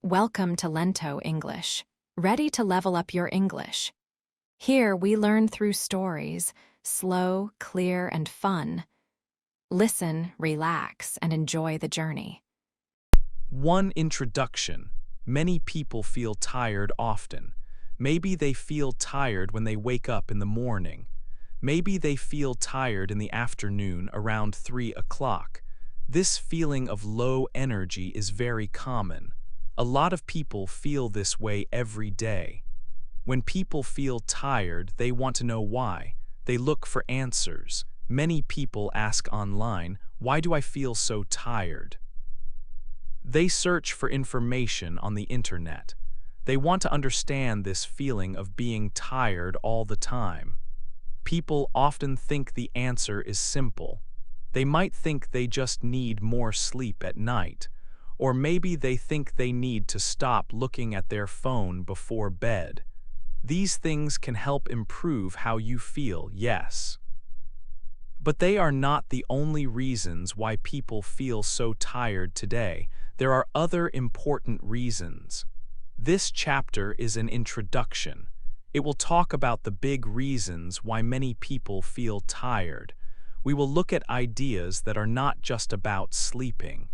Welcome to Lento English. Ready to level up your English? Here we learn through stories, slow, clear, and fun. Listen, relax, and enjoy the journey. One introduction. Many people feel tired often. Maybe they feel tired when they wake up in the morning. Maybe they feel tired in the afternoon around 3 o'clock. This feeling of low energy is very common. A lot of people feel this way every day. When people feel tired, they want to know why. They look for answers. Many people ask online, "Why do I feel so tired?" They search for information on the internet. They want to understand this feeling of being tired all the time. People often think the answer is simple. They might think they just need more sleep at night, or maybe they think they need to stop looking at their phone before bed. These things can help improve how you feel, yes. But they are not the only reasons why people feel so tired today. There are other important reasons. This chapter is an introduction. It will talk about the big reasons why many people feel tired. We will look at ideas that are not just about sleeping.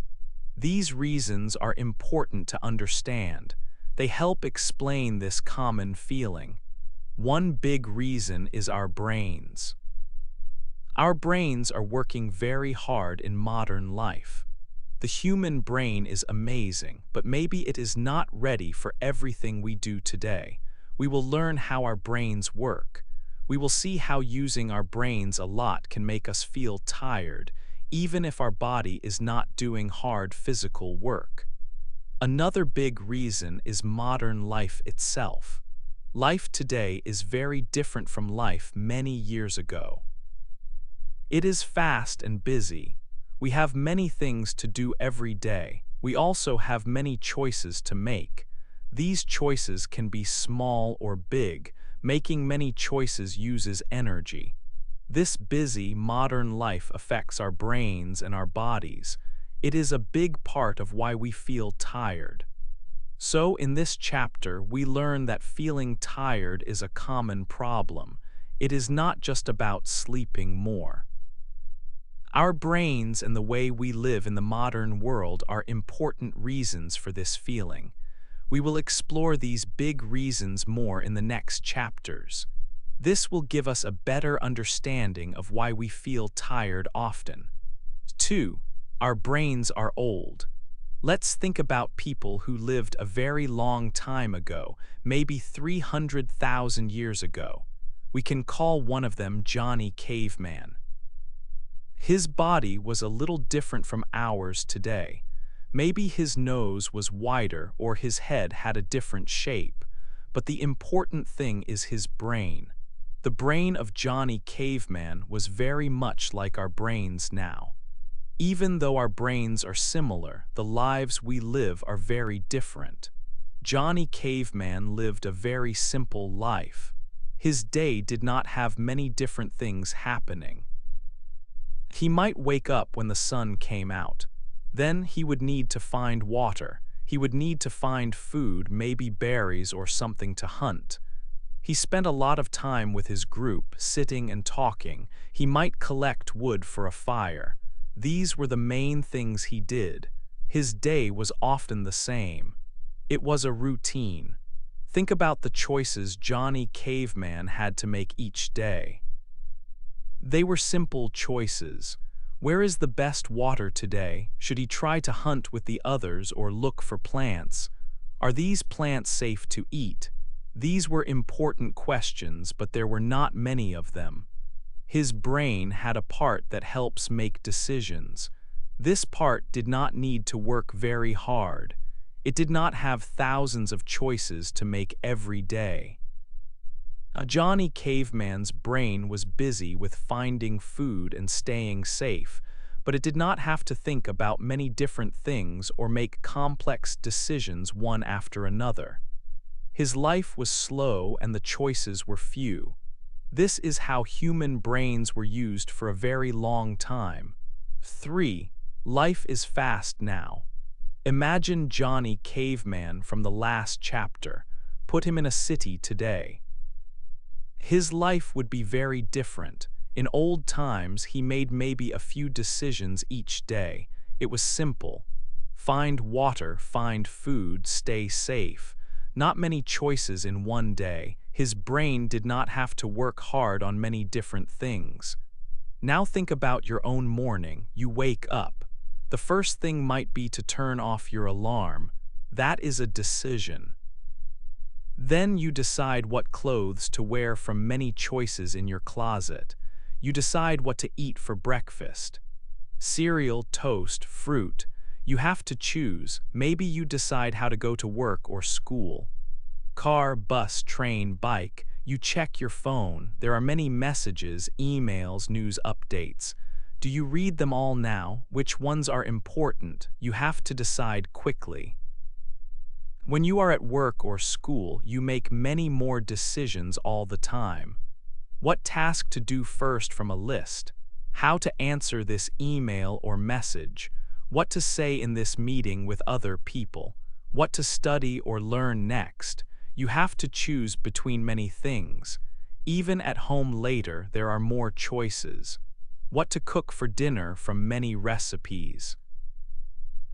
These reasons are important to understand. They help explain this common feeling. One big reason is our brains. Our brains are working very hard in modern life. The human brain is amazing, but maybe it is not ready for everything we do today. We will learn how our brains work. We will see how using our brains a lot can make us feel tired, even if our body is not doing hard physical work. Another big reason is modern life itself. Life today is very different from life many years ago. It is fast and busy. We have many things to do every day. We also have many choices to make. These choices can be small or big. Making many choices uses energy. This busy, modern life affects our brains and our bodies. It is a big part of why we feel tired. So, in this chapter, we learn that feeling tired is a common problem. It is not just about sleeping more. Our brains and the way we live in the modern world are important reasons for this feeling. We will explore these big reasons more in the next chapters. This will give us a better understanding of why we feel tired often. 2. Our brains are old. Let's think about people who lived a very long time ago, maybe 300,000 years ago. We can call one of them Johnny Caveman. His body was a little different from ours today. Maybe his nose was wider or his head had a different shape. But the important thing is his brain. The brain of Johnny Caveman was very much like our brains now. Even though our brains are similar, the lives we live are very different. Johnny Caveman lived a very simple life. His day did not have many different things happening. He might wake up when the sun came out. Then he would need to find water. He would need to find food, maybe berries or something to hunt. He spent a lot of time with his group, sitting and talking. He might collect wood for a fire. These were the main things he did. His day was often the same. It was a routine. Think about the choices Johnny Caveman had to make each day. They were simple choices. Where is the best water today? Should he try to hunt with the others or look for plants? Are these plants safe to eat? These were important questions, but there were not many of them. His brain had a part that helps make decisions. This part did not need to work very hard. It did not have thousands of choices to make every day. Johnny Caveman's brain was busy with finding food and staying safe, but it did not have to think about many different things or make complex decisions one after another. His life was slow and the choices were few. This is how human brains were used for a very long time. 3. Life is fast now. Imagine Johnny Caveman from the last chapter. Put him in a city today. His life would be very different. In old times, he made maybe a few decisions each day. It was simple. Find water, find food, stay safe. Not many choices in one day. His brain did not have to work hard on many different things. Now think about your own morning. You wake up. The first thing might be to turn off your alarm. That is a decision. Then you decide what clothes to wear from many choices in your closet. You decide what to eat for breakfast. Cereal, toast, fruit. You have to choose. Maybe you decide how to go to work or school. Car, bus, train, bike. You check your phone. There are many messages, emails, news updates. Do you read them all now? Which ones are important? You have to decide quickly. When you are at work or school, you make many more decisions all the time. What task to do first from a list? How to answer this email or message? What to say in this meeting with other people? What to study or learn next? You have to choose between many things. Even at home later, there are more choices. What to cook for dinner from many recipes.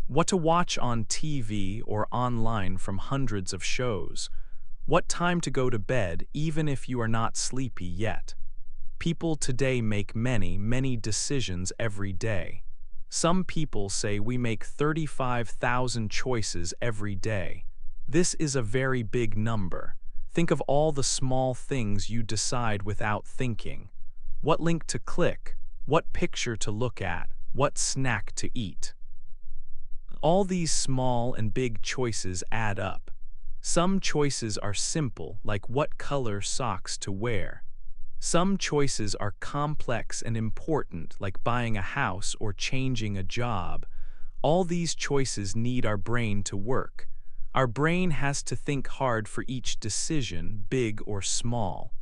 What to watch on TV or online from hundreds of shows. What time to go to bed even if you are not sleepy yet. People today make many decisions every day. Some people say we make 35,000 choices every day. This is a very big number. Think of all the small things you decide without thinking. What link to click, what picture to look at, what snack to eat. All these small and big choices add up. Some choices are simple, like what color socks to wear. Some choices are complex and important, like buying a house or changing a job. All these choices need our brain to work. Our brain has to think hard for each decision, big or small.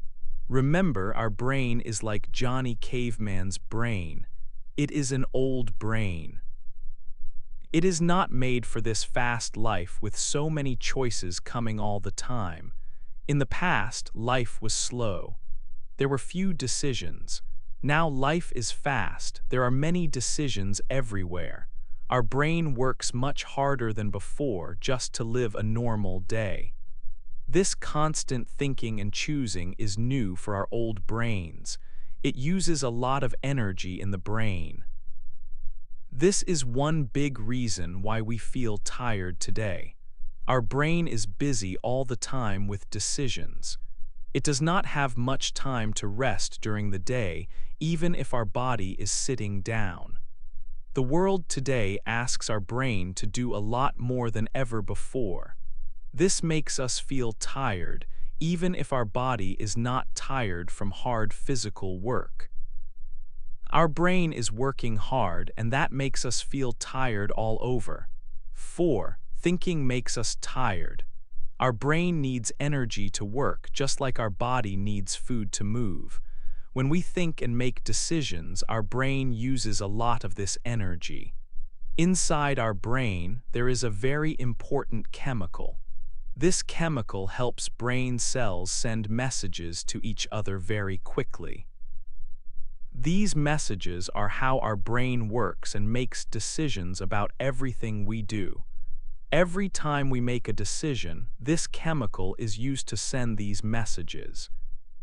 Remember, our brain is like Johnny Caveman's brain. It is an old brain. It is not made for this fast life with so many choices coming all the time. In the past, life was slow. There were few decisions. Now life is fast. There are many decisions everywhere. Our brain works much harder than before just to live a normal day. This constant thinking and choosing is new for our old brains. It uses a lot of energy in the brain. This is one big reason why we feel tired today. Our brain is busy all the time with decisions. It does not have much time to rest during the day, even if our body is sitting down. The world today asks our brain to do a lot more than ever before. This makes us feel tired, even if our body is not tired from hard physical work. Our brain is working hard, and that makes us feel tired all over. 4. Thinking makes us tired. Our brain needs energy to work, just like our body needs food to move. When we think and make decisions, our brain uses a lot of this energy. Inside our brain, there is a very important chemical. This chemical helps brain cells send messages to each other very quickly. These messages are how our brain works and makes decisions about everything we do. Every time we make a decision, this chemical is used to send these messages.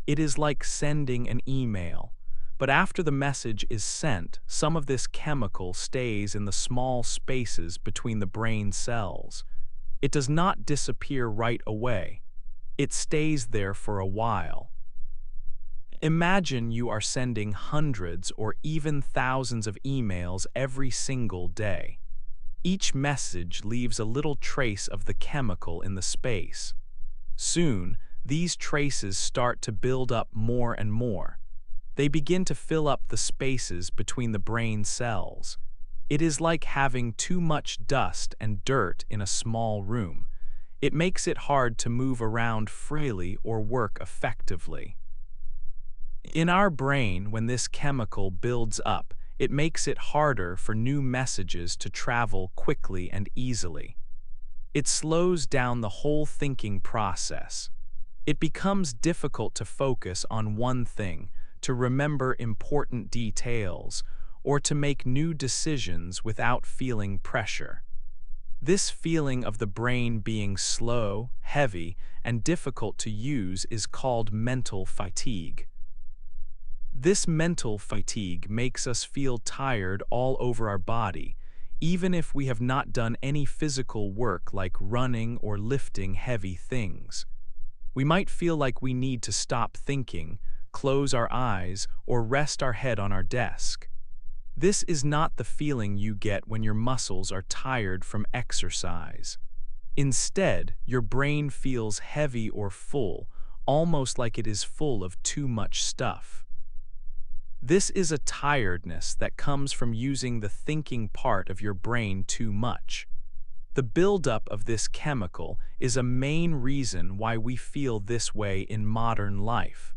It is like sending an email. But after the message is sent, some of this chemical stays in the small spaces between the brain cells. It does not disappear right away. It stays there for a while. Imagine you are sending hundreds or even thousands of emails every single day. Each message leaves a little trace of the chemical in the space. Soon, these traces start to build up more and more. They begin to fill up the spaces between the brain cells. It is like having too much dust and dirt in a small room. It makes it hard to move around freely or work effectively. In our brain, when this chemical builds up, It makes it harder for new messages to travel quickly and easily. It slows down the whole thinking process. It becomes difficult to focus on one thing, to remember important details, or to make new decisions without feeling pressure. This feeling of the brain being slow, heavy, and difficult to use is called mental fatigue. This mental fatigue makes us feel tired all over our body, even if we have not done any physical work like running or lifting heavy things. We might feel like we need to stop thinking, close our eyes, or rest our head on our desk. This is not the feeling you get when your muscles are tired from exercise. Instead, your brain feels heavy or full, almost like it is full of too much stuff. This is a tiredness that comes from using the thinking part of your brain too much. The buildup of this chemical is a main reason why we feel this way in modern life.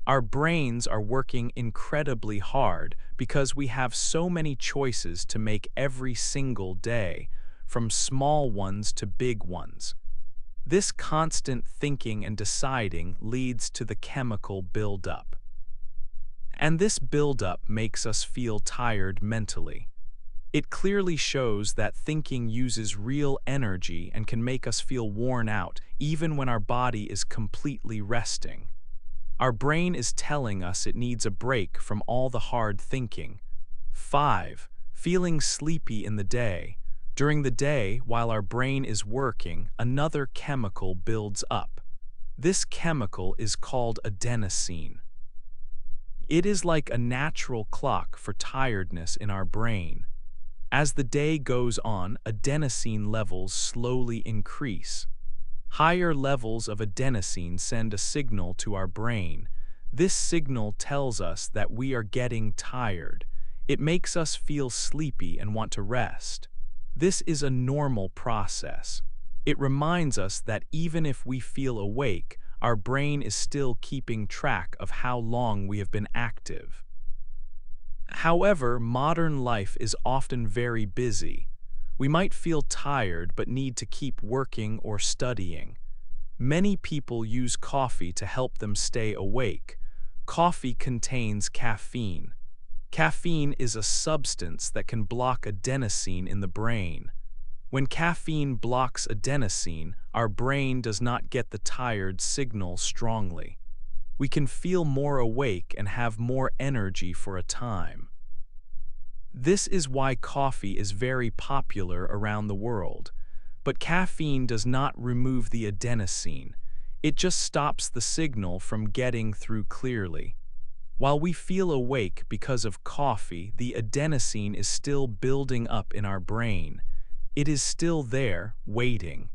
Our brains are working incredibly hard because we have so many choices to make every single day, from small ones to big ones. This constant thinking and deciding leads to the chemical buildup. And this buildup makes us feel tired mentally. It clearly shows that thinking uses real energy and can make us feel worn out even when our body is completely resting. Our brain is telling us it needs a break from all the hard thinking. 5. Feeling sleepy in the day. During the day, while our brain is working, another chemical builds up. This chemical is called adenosine. It is like a natural clock for tiredness in our brain. As the day goes on, adenosine levels slowly increase. Higher levels of adenosine send a signal to our brain. This signal tells us that we are getting tired. It makes us feel sleepy and want to rest. This is a normal process. It reminds us that even if we feel awake, our brain is still keeping track of how long we have been active. However, modern life is often very busy. We might feel tired but need to keep working or studying. Many people use coffee to help them stay awake. Coffee contains caffeine. Caffeine is a substance that can block adenosine in the brain. When caffeine blocks adenosine, our brain does not get the tired signal strongly. We can feel more awake and have more energy for a time. This is why coffee is very popular around the world. But caffeine does not remove the adenosine. It just stops the signal from getting through clearly. While we feel awake because of coffee, the adenosine is still building up in our brain. It is still there, waiting.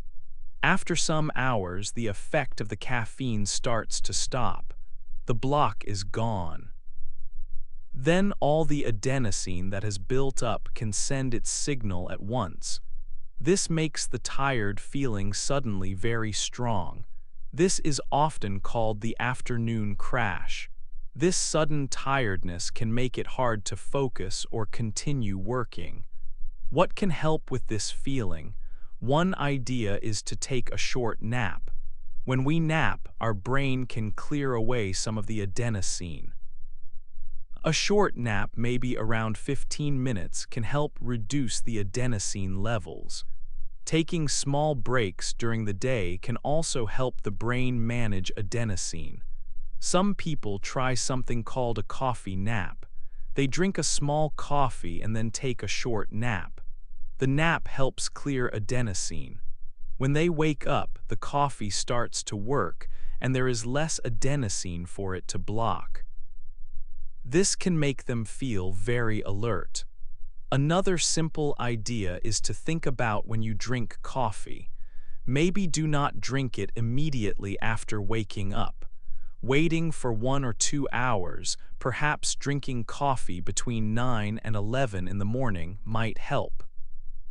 After some hours, the effect of the caffeine starts to stop. The block is gone. Then all the adenosine that has built up can send its signal at once. This makes the tired feeling suddenly very strong. This is often called the afternoon crash. This sudden tiredness can make it hard to focus or continue working. What can help with this feeling? One idea is to take a short nap. When we nap, our brain can clear away some of the adenosine. A short nap, maybe around 15 minutes, can help reduce the adenosine levels. Taking small breaks during the day can also help the brain manage adenosine. Some people try something called a coffee nap. They drink a small coffee and then take a short nap. The nap helps clear adenosine. When they wake up, the coffee starts to work, and there is less adenosine for it to block. This can make them feel very alert. Another simple idea is to think about when you drink coffee. Maybe do not drink it immediately after waking up. Waiting for 1 or 2 hours, perhaps drinking coffee between 9 and 11 in the morning might help.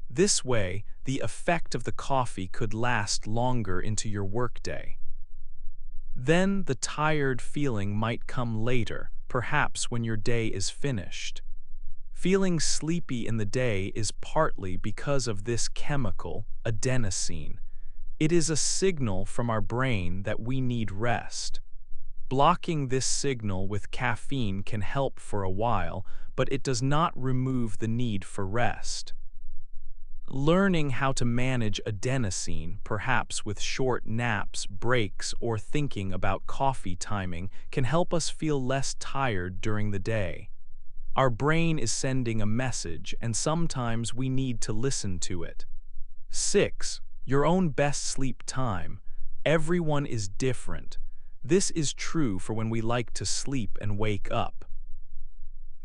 This way, the effect of the coffee could last longer into your workday. Then the tired feeling might come later, perhaps when your day is finished. Feeling sleepy in the day is partly because of this chemical, adenosine. It is a signal from our brain that we need rest. Blocking this signal with caffeine can help for a while, but it does not remove the need for rest. Learning how to manage adenosine, perhaps with short naps, breaks, or thinking about coffee timing, can help us feel less tired during the day. Our brain is sending a message, and sometimes we need to listen to it. 6. Your own best sleep time. Everyone is different. This is true for when we like to sleep and wake up.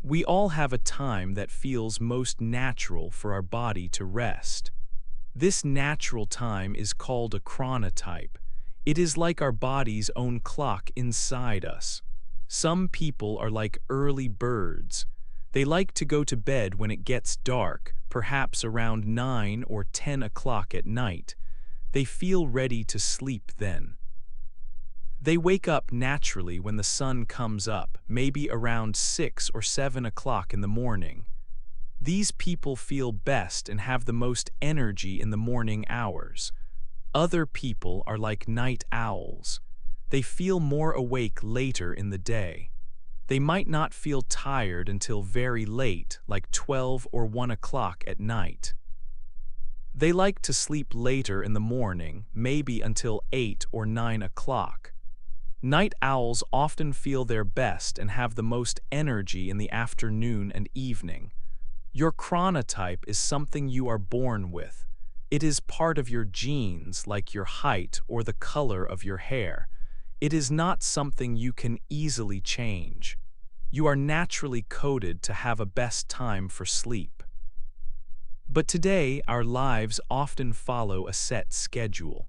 We all have a time that feels most natural for our body to rest. This natural time is called a chronotype. It is like our body's own clock inside us. Some people are like early birds. They like to go to bed when it gets dark, perhaps around 9 or 10 o'clock at night. They feel ready to sleep then. They wake up naturally when the sun comes up, maybe around 6 or 7 o'clock in the morning. These people feel best and have the most energy in the morning hours. Other people are like night owls. They feel more awake later in the day. They might not feel tired until very late, like 12 or 1 o'clock at night. They like to sleep later in the morning, maybe until 8 or 9 o'clock. Night owls often feel their best and have the most energy in the afternoon and evening. Your chronotype is something you are born with. It is part of your genes, like your height or the color of your hair. It is not something you can easily change. You are naturally coded to have a best time for sleep. But today, our lives often follow a set schedule.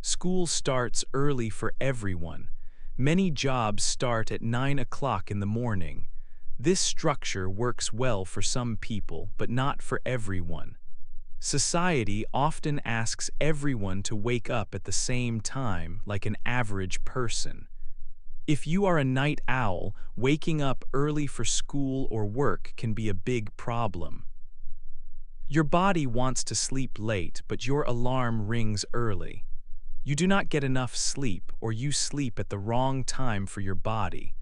School starts early for everyone. Many jobs start at 9 o'clock in the morning. This structure works well for some people, but not for everyone. Society often asks everyone to wake up at the same time, like an average person. If you are a night owl, waking up early for school or work can be a big problem. Your body wants to sleep late, but your alarm rings early. You do not get enough sleep, or you sleep at the wrong time for your body.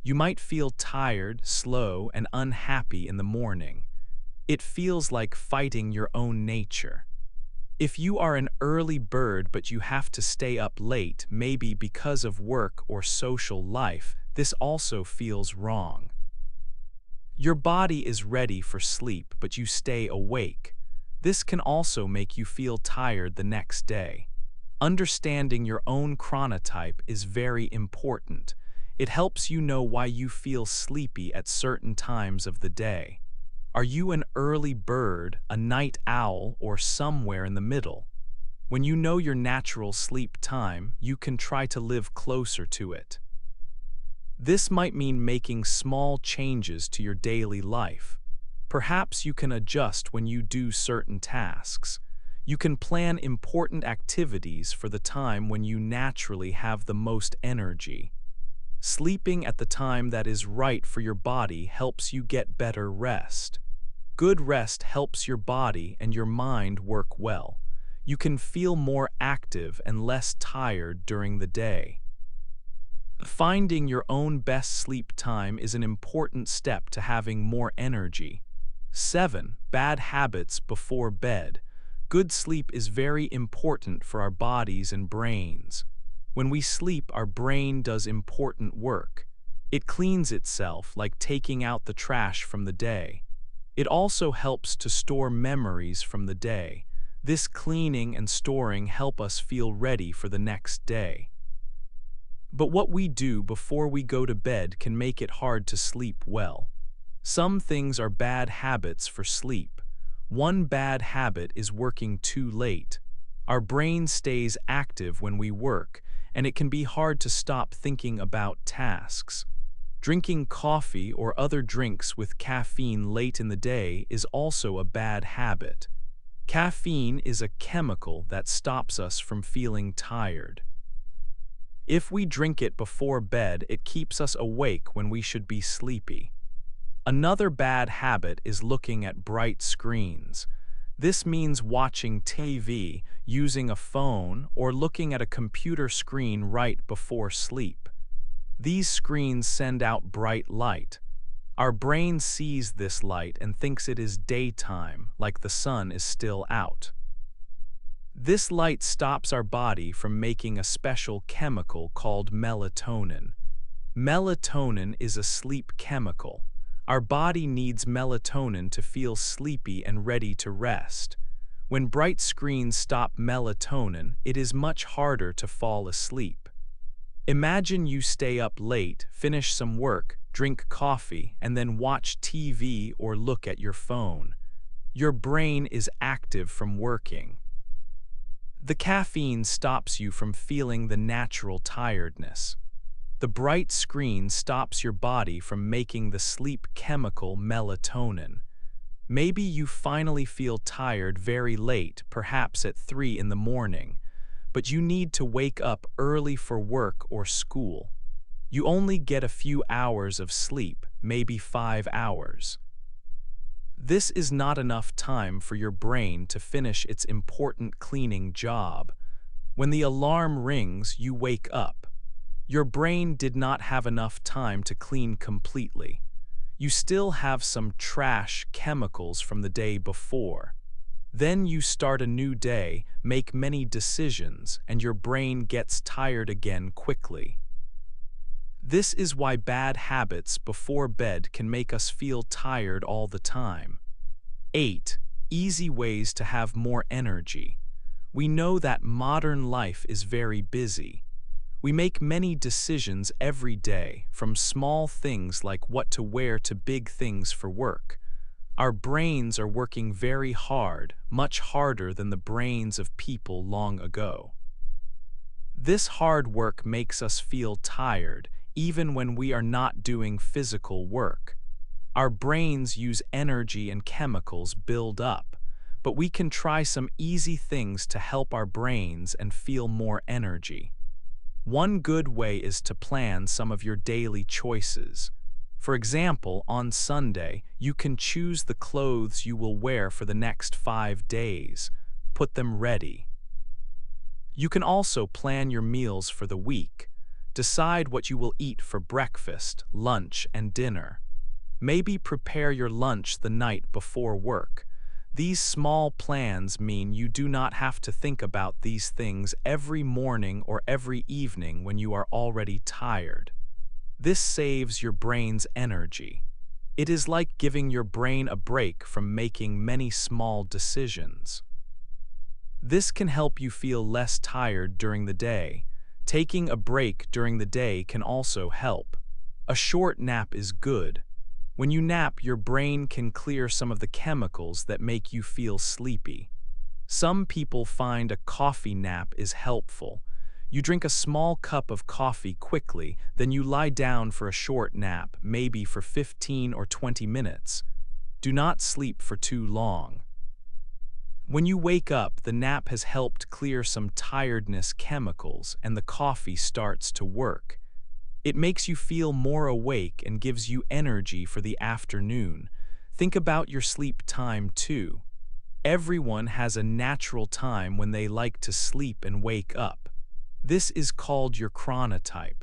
You might feel tired, slow, and unhappy in the morning. It feels like fighting your own nature. If you are an early bird but you have to stay up late, maybe because of work or social life, this also feels wrong. Your body is ready for sleep, but you stay awake. This can also make you feel tired the next day. Understanding your own chronotype is very important. It helps you know why you feel sleepy at certain times of the day. Are you an early bird, a night owl, or somewhere in the middle? When you know your natural sleep time, you can try to live closer to it. This might mean making small changes to your daily life. Perhaps you can adjust when you do certain tasks. You can plan important activities for the time when you naturally have the most energy. Sleeping at the time that is right for your body helps you get better rest. Good rest helps your body and your mind work well. You can feel more active and less tired during the day. Finding your own best sleep time is an important step to having more energy. 7. Bad habits before bed. Good sleep is very important for our bodies and brains. When we sleep, our brain does important work. It cleans itself, like taking out the trash from the day. It also helps to store memories from the day. This cleaning and storing help us feel ready for the next day. But what we do before we go to bed can make it hard to sleep well. Some things are bad habits for sleep. One bad habit is working too late. Our brain stays active when we work, and it can be hard to stop thinking about tasks. Drinking coffee or other drinks with caffeine late in the day is also a bad habit. Caffeine is a chemical that stops us from feeling tired. If we drink it before bed, it keeps us awake when we should be sleepy. Another bad habit is looking at bright screens. This means watching TV, using a phone, or looking at a computer screen right before sleep. These screens send out bright light. Our brain sees this light and thinks it is daytime, like the sun is still out. This light stops our body from making a special chemical called melatonin. Melatonin is a sleep chemical. Our body needs melatonin to feel sleepy and ready to rest. When bright screens stop melatonin, it is much harder to fall asleep. Imagine you stay up late, finish some work, drink coffee, and then watch TV or look at your phone. Your brain is active from working. The caffeine stops you from feeling the natural tiredness. The bright screen stops your body from making the sleep chemical melatonin. Maybe you finally feel tired very late, perhaps at 3 in the morning, but you need to wake up early for work or school. You only get a few hours of sleep, maybe 5 hours. This is not enough time for your brain to finish its important cleaning job. When the alarm rings, you wake up. Your brain did not have enough time to clean completely. You still have some trash chemicals from the day before. Then you start a new day, make many decisions, and your brain gets tired again quickly. This is why bad habits before bed can make us feel tired all the time. 8. Easy ways to have more energy. We know that modern life is very busy. We make many decisions every day, from small things like what to wear to big things for work. Our brains are working very hard, much harder than the brains of people long ago. This hard work makes us feel tired, even when we are not doing physical work. Our brains use energy and chemicals build up, but we can try some easy things to help our brains and feel more energy. One good way is to plan some of your daily choices. For example, on Sunday, you can choose the clothes you will wear for the next 5 days. Put them ready. You can also plan your meals for the week. Decide what you will eat for breakfast, lunch, and dinner. Maybe prepare your lunch the night before work. These small plans mean you do not have to think about these things every morning or every evening when you are already tired. This saves your brain's energy. It is like giving your brain a break from making many small decisions. This can help you feel less tired during the day. Taking a break during the day can also help. A short nap is good. When you nap, your brain can clear some of the chemicals that make you feel sleepy. Some people find a coffee nap is helpful. You drink a small cup of coffee quickly, then you lie down for a short nap, maybe for 15 or 20 minutes. Do not sleep for too long. When you wake up, the nap has helped clear some tiredness chemicals and the coffee starts to work. It makes you feel more awake and gives you energy for the afternoon. Think about your sleep time too. Everyone has a natural time when they like to sleep and wake up. This is called your chronotype.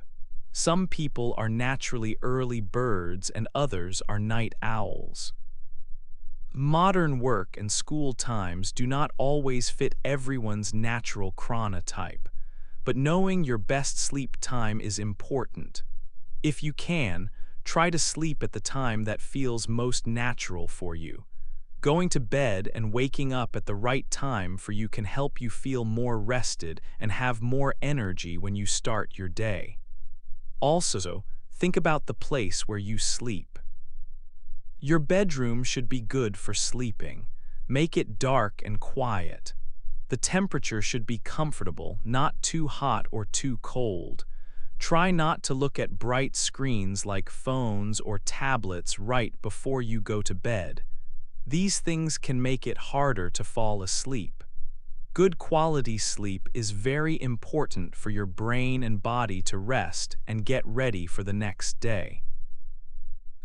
Some people are naturally early birds and others are night owls. Modern work and school times do not always fit everyone's natural chronotype. But knowing your best sleep time is important. If you can, try to sleep at the time that feels most natural for you. Going to bed and waking up at the right time for you can help you feel more rested and have more energy when you start your day. Also, think about the place where you sleep. Your bedroom should be good for sleeping. Make it dark and quiet. The temperature should be comfortable, not too hot or too cold. Try not to look at bright screens like phones or tablets right before you go to bed. These things can make it harder to fall asleep. Good quality sleep is very important for your brain and body to rest and get ready for the next day.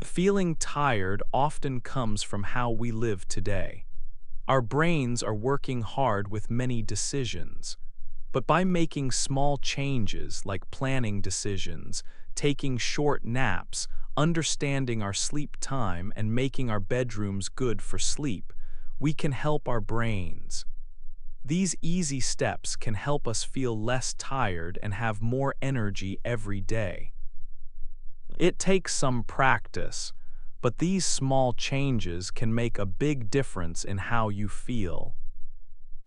Feeling tired often comes from how we live today. Our brains are working hard with many decisions. But by making small changes like planning decisions, taking short naps, understanding our sleep time, and making our bedrooms good for sleep, we can help our brains. These easy steps can help us feel less tired and have more energy every day. It takes some practice, but these small changes can make a big difference in how you feel.